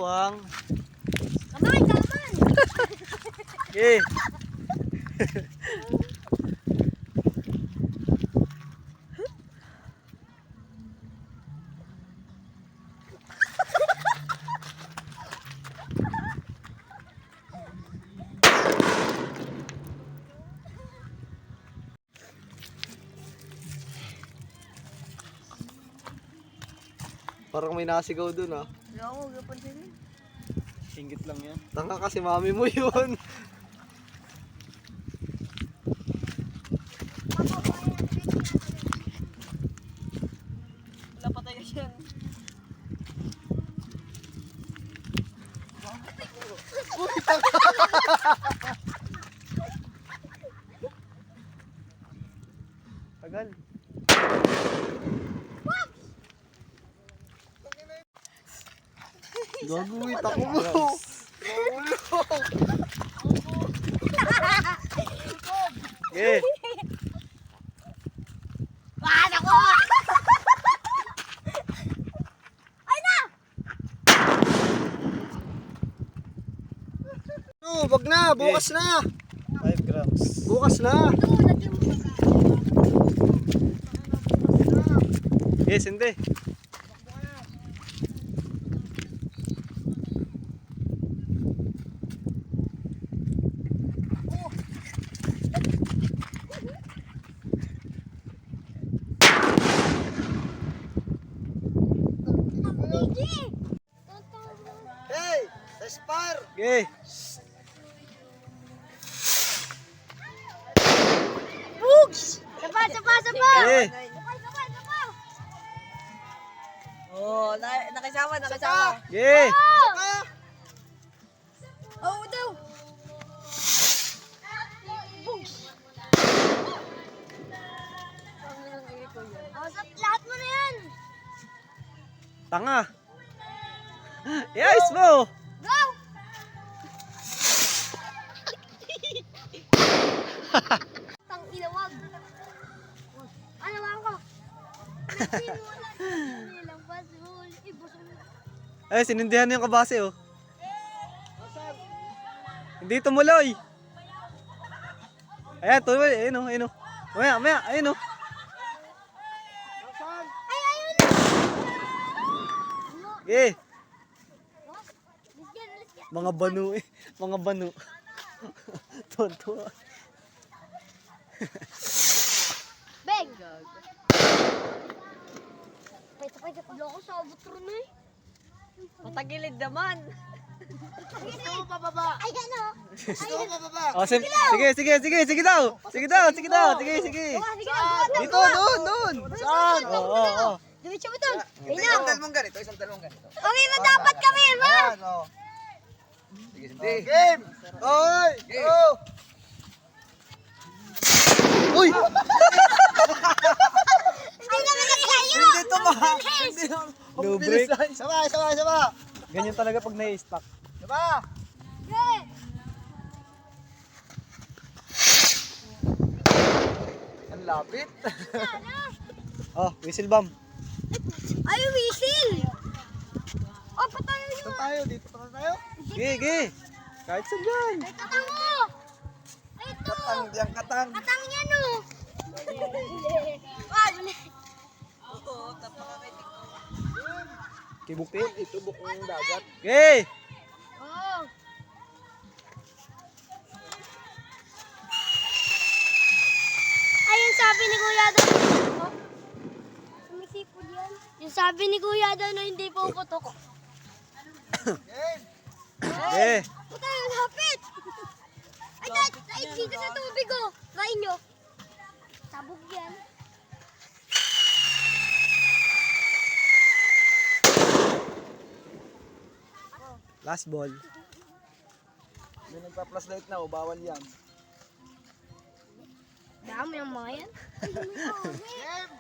bawang. Kaman, kaman! Okay. Parang may nasigaw dun ah. Hindi ako magpapansinin. Ingit lang yan. Tanga kasi mami mo yun. Wala patay na siya. Tagal. Gagawin, tako mo. Okay. Ah, naku! Ay na! No, wag na, bukas na. 5 grams. Bukas na. Ito, lagyan mo. Yes, hindi. Hey, aspire. Okay. Bugs! Sapa, sapa, sapa! Okay. Sapa, sapa, sapa! Oh, nakisama, nakisama. Okay. Oh, daw! Bugs! Lahat mo na yan! Tanga. Yes mo. Go! Tang inawag. Ano ba ako? Nilang pasul. Ibusol na. Ay, sinindihan yung kabase oh. Hindi tumuloy. Ayan, tuloy. Ayun oh, ayun oh. Maya, maya, ayun oh. Ay, ayun na! Okay. Let's get. Mga banu eh. Mga banu. Tonto. Beg! Pwede pablo ako sa abutro na eh. Matagilid naman. Gusto mo pababa? Ay, ano? Gusto mo pababa? Oh, sige, sige, sige, sige daw. Sige daw, sige daw. Sige, sige. Sige, Dito, doon, doon. Saan? Oo, oo, oo. Dimitsa mo doon. Ayun na. Isang dalmong ganito, isang dalmong ganito. Okay na dapat kami, ma! Ayan, o. Sige, sige. Game! Oy! Go! Uy! Ay, naman na kayo! Hindi to ba? Hindi to. No break. Sama, sama, sama. Ganyan talaga pag nai-stuck. Sama. Okay. Ang lapit. Oh, whistle bomb. Ay, whistle! Oh, patayo yun! Saan tayo? Dito pa tayo? Sige, sige. Kahit saan dyan. Ay, katang mo! Ay, ito! Katang, diyang katang. Katang yan, oh! Ah, mali. Oo, tapakakitik. Kibukti. Ito bukong dagat. Okay. Oh. Ayun sabi ni Kuya daw. Oh. Sumisipod yan. Yung sabi ni Kuya daw na hindi puputok. Game! Okay. Puta, lapit! Ay, dito sa tubig, oh. Try nyo. Sabog yan. Last ball. May nagpa-flashlight na, bawal yan. Dami ang mga yan. Game!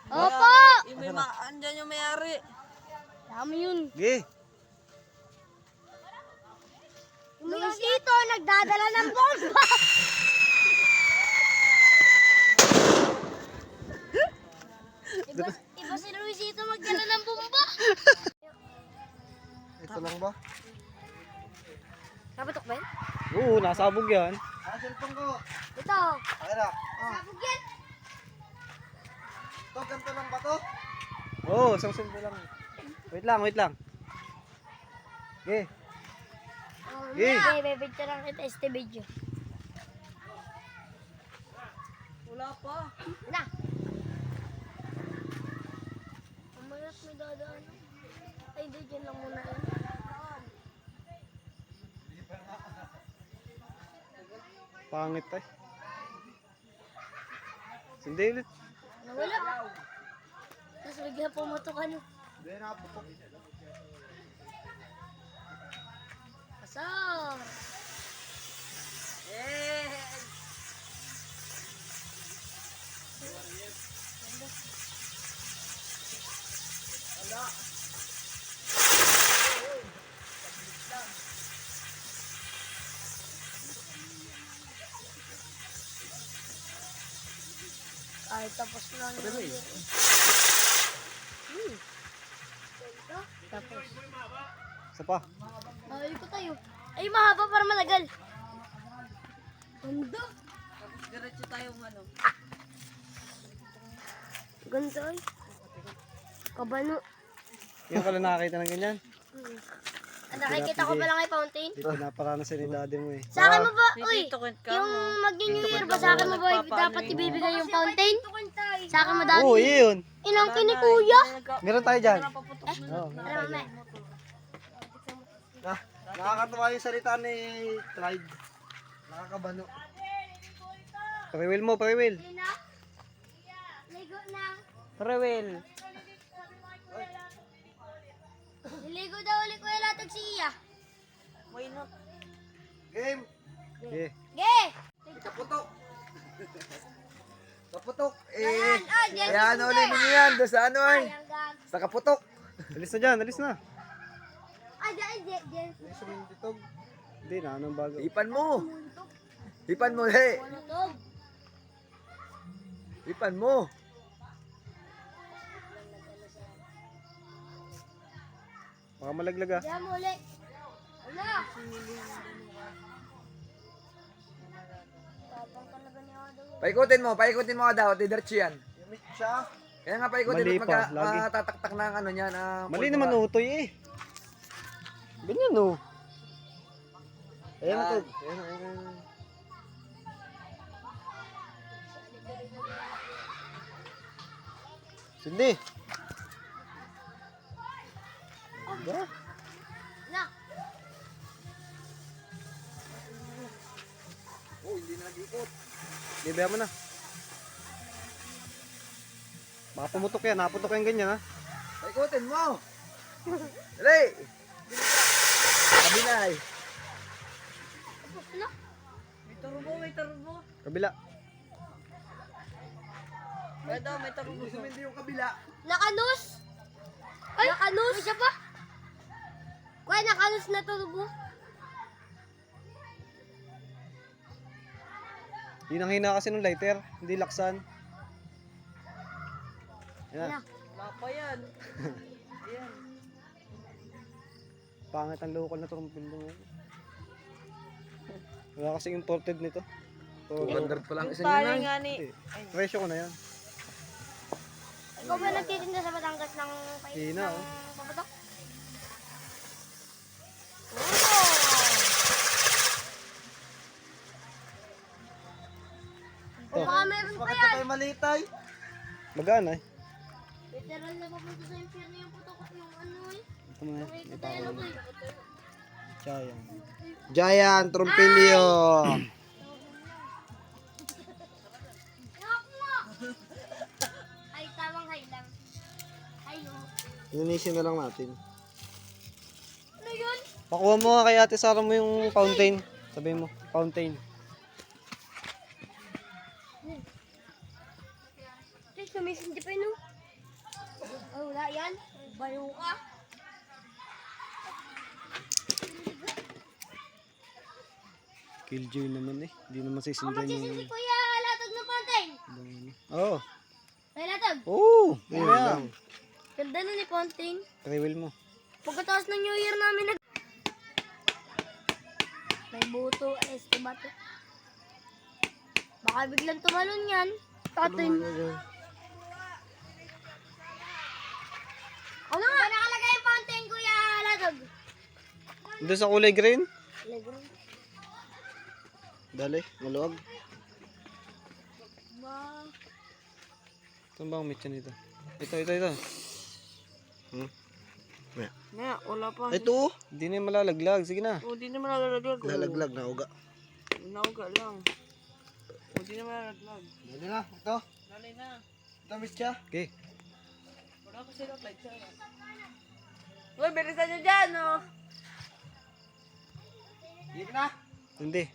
Opo! Yung may andyan yung mayari. Dami yun. Okay. Luisito, nagdadala ng bomba! iba si Luisito magdala ng bomba! Sakto lang ba? Napatok ba yun? Oo, nasabog yan. Ah, cellphone ko. Ito. Ay na. Sabog yan. To, ganito lang ba to? Oo, isang sumbo lang. Wait lang, wait lang. Okay. Eh. Okay, bebidyo lang kita este video. Wala pa. Na. Umayat may dadaan. Ay, hindi, dyan lang muna yun. Pangit ay. Hindi ulit. Nawala. Tapos bigla pumutok ano. Hindi, nakaputok. Asar. Eh. Ay, tapos na yun. Tapos. Isa pa. Ay, ko tayo. Ay, mahaba para managal. Ganda. Tapos diretso tayong ano. Ganda ay. Kabano. Yung ka lang nakakita ng ganyan. Nakikita ko pa lang ay fountain. Hindi pinaparanas ni daddy mo eh. Sa akin mo ba? Uy, Dito kwent ka yung mo. mag-new year ba sa akin mo ba dapat ibibigay yung fountain? Sa akin mo dati. Oo, yun. Inangkin ni kuya. Meron tayo dyan. Paputok na. Oo. Tara, mamaya. Ah, nakakatawa yung salita ni Clyde. Nakakabano. Pariwil mo, pariwil. Lina? Ligo na. Pariwil. Niligo daw ulit kuya latag si Iya. Why not? Game. Okay. Ge! Kaputok. Kaputok. Ayan, ay, diyan si Ayan, ulit ninyo yan. Doon sa ano ay. Ayan, gang. Sa kaputok. Ah, Alis na dyan, alis na. Ay, diyan, diyan. Hindi na, anong bago. Ipan mo. Ipan mo, he. Punutog. Ipan mo. Baka malaglag ah. Diyan mo ulit. Ano? Tapang talaga ni Odo. Paikutin mo daw. Didiretso yan. Siya. Kaya nga paikutin. Mali pa, lagi. Matataktak na ang ano niyan. Mali naman utoy eh. Ganyan oh. Ayan na to. Ayan na, ayan na. Sindi. Ba? Na. Oh, hindi na nag-ikot. Bibaya mo na. Baka pumutok yan. Naputok yung ganyan ha. Paikutin mo. Dali. Kabinay. Ano? May turbo, may turbo. Kabila. Kaya daw, may turbo. Hindi yung kabila. Nakanus? Ay, nakanus? May siya pa? Kuya, nakanus na turbo. Yun ang hina kasi ng lighter. Hindi laksan. Ayan. Wala. Wala pa yan. Ayan. Pangit ang local na trumpildong yun. Wala kasi imported nito. 200 pa lang Yung isa tayo niya na. nga ni... Hindi. Presyo ko na yan. Ikaw ba nagtitinda sa Batangas ng Hina oh. papatok? Oh! Oh. Baka meron pa Bakit yan. tayo malitay? Magaan eh. Literal na papunta sa impyerno yung putok yung ano eh. Ito mo yan. Nakikita yan ako eh. Sayang. Giant Trumpilio. Ako nga! Ay, tamang hay lang. Ay, oh. Linisin na lang natin. Ano yun? Pakuha mo nga kay Ate Sara mo yung fountain. Sabi mo, fountain. Ay, sumisindi pa yun oh. Oh, wala yan. Bayo ka. Killjoy naman eh. Hindi naman Ako sisindan magsisindi yung... kuya, latag ng fountain. Oo. Ay, latag. Oo! Yun lang. Ganda na ni fountain. Pariwil mo. Pagkatapos ng New Year namin may buto, bato. Baka biglang tumalon yan. Tatin. Ano nga? Nakalagay yung fountain, Kuya Ladog. Doon sa kulay green? Legro. Dali, maluwag. Ma. Saan ba ang mitya nito? Ito. Nga, wala pa. Ito, hindi na yung malalaglag. Sige na. O, di naman nalalaglag. Lalaglag na uga. Nauga lang. O, di naman nalalaglag. Dali na, ito. Dali na. Ito, mitya. Okay. Wala ko sila flight siya. Uy, bilisan nyo dyan, oh. Sige na. Hindi.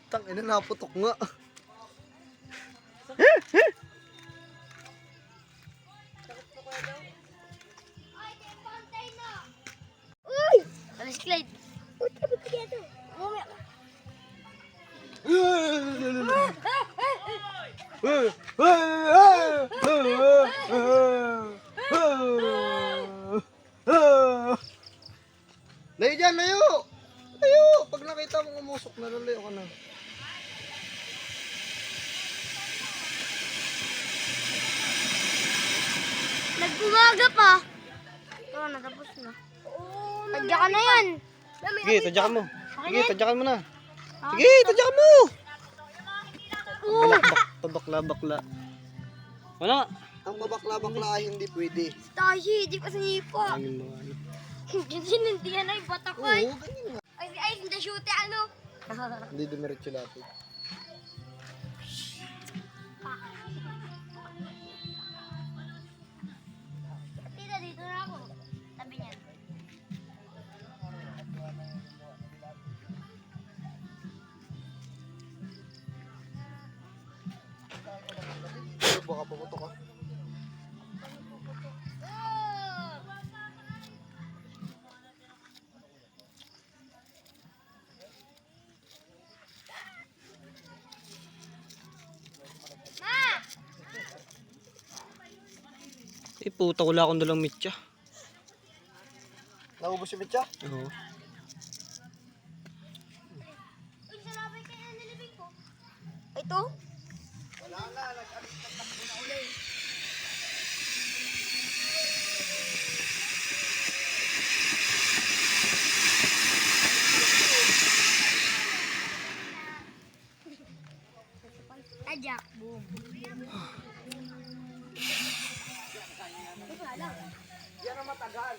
Tang ina, naputok nga. Uy! Alas Clyde. Uy, tabi ko dito. Mamaya ka. Layo dyan, layo! Layo! Pag nakita mong umusok na, lalayo ka na. Nagbumaga pa. Ito, natapos na. Tadya ka na yan. Sige, tadyakan mo. Sige, yan? tadyakan mo na. Sige, tadyakan mo! Pabakla-bakla. Wala nga. Ang pabakla-bakla ay hindi pwede. Tashi, di pa sa nipo. Hangin mo ano. Sinindihan na yung bata ko. Oo, ganyan nga. Ay, hindi shoot ano. Hindi dumiretso lapit. Tita, dito na ako. Tabi niyan. Baka pumutok ka. Puta, wala akong dalang mitya. Naubos yung mitya? Oo. Uy, salabay kayo ang nilibig ko. Ito? Tajak, boom. Yan ang matagal.